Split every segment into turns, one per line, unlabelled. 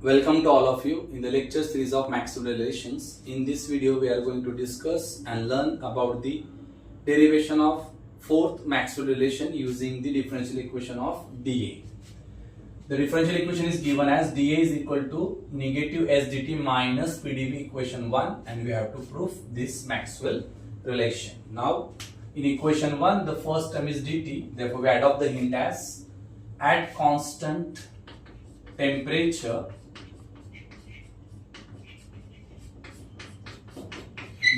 Welcome to all of you in the lecture series of Maxwell relations. In this video, we are going to discuss and learn about the derivation of fourth Maxwell relation using the differential equation of dA. The differential equation is given as dA is equal to negative s dt minus pdv equation 1, and we have to prove this Maxwell relation. Now, in equation 1, the first term is dt, therefore we adopt the hint as at constant temperature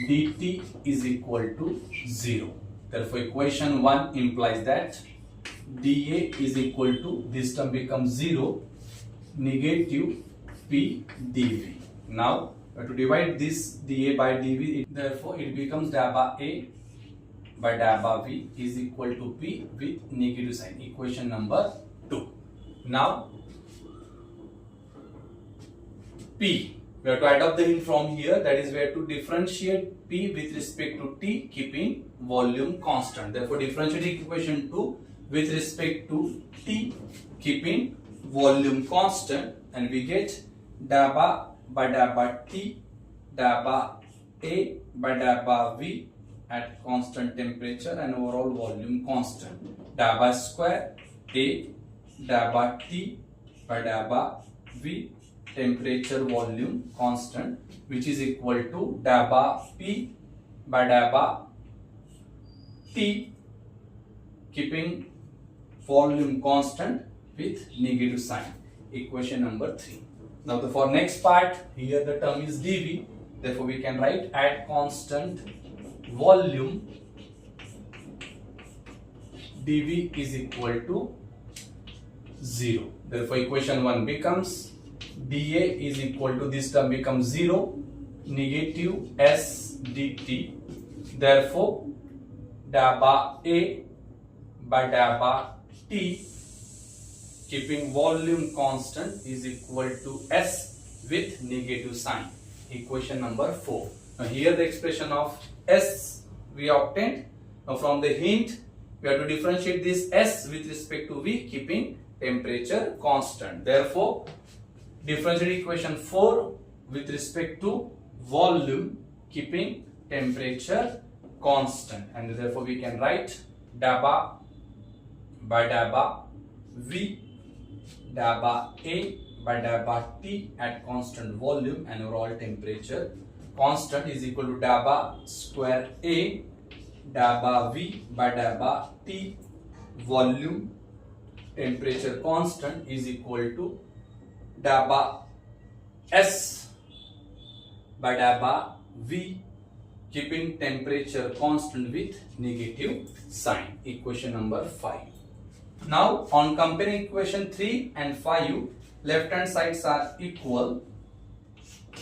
dt is equal to 0. Therefore, equation 1 implies that dA is equal to, this term becomes 0, negative p dv. Now, we have to divide this dA by dv, therefore it becomes dabba A by dabba V is equal to p with negative sign, equation number 2. Now, p, we have to adopt the hint from here, that is we have to differentiate p with respect to t keeping volume constant. Therefore, differentiate equation 2 with respect to t keeping volume constant, and we get dabba by dabba t dabba A by dabba V at constant temperature and overall volume constant. Dabba square A dabba t by dabba V temperature volume constant, which is equal to dabba p by dabba t keeping volume constant with negative sign, equation number 3. Now for next part, here the term is dV, therefore we can write at constant volume dV is equal to 0. Therefore equation 1 becomes dA is equal to, this term becomes 0, negative s dt. Therefore, dabba A by dabba t keeping volume constant is equal to s with negative sign, equation number 4. Now here the expression of s we obtained. Now from the hint, we have to differentiate this s with respect to V keeping temperature constant. Therefore, differentiate equation 4 with respect to volume keeping temperature constant, and therefore we can write dabba by dabba V dabba A by dabba T at constant volume and overall temperature constant is equal to dabba square A dabba V by dabba T volume temperature constant is equal to dabba S by dabba V keeping temperature constant with negative sign, equation number 5. Now on comparing equation 3 and 5, left hand sides are equal,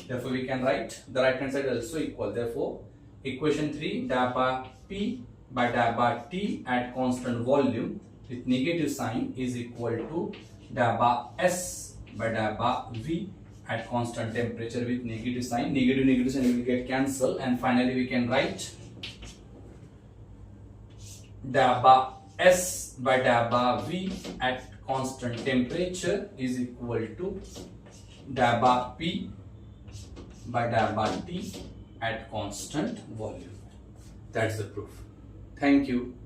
therefore we can write the right hand side also equal. Therefore equation 3 dabba P by dabba T at constant volume with negative sign is equal to dabba S by dabba V at constant temperature with negative sign. Negative sign will get cancelled, and finally we can write dabba S by dabba V at constant temperature is equal to dabba P by dabba T at constant volume. That's the proof. Thank you.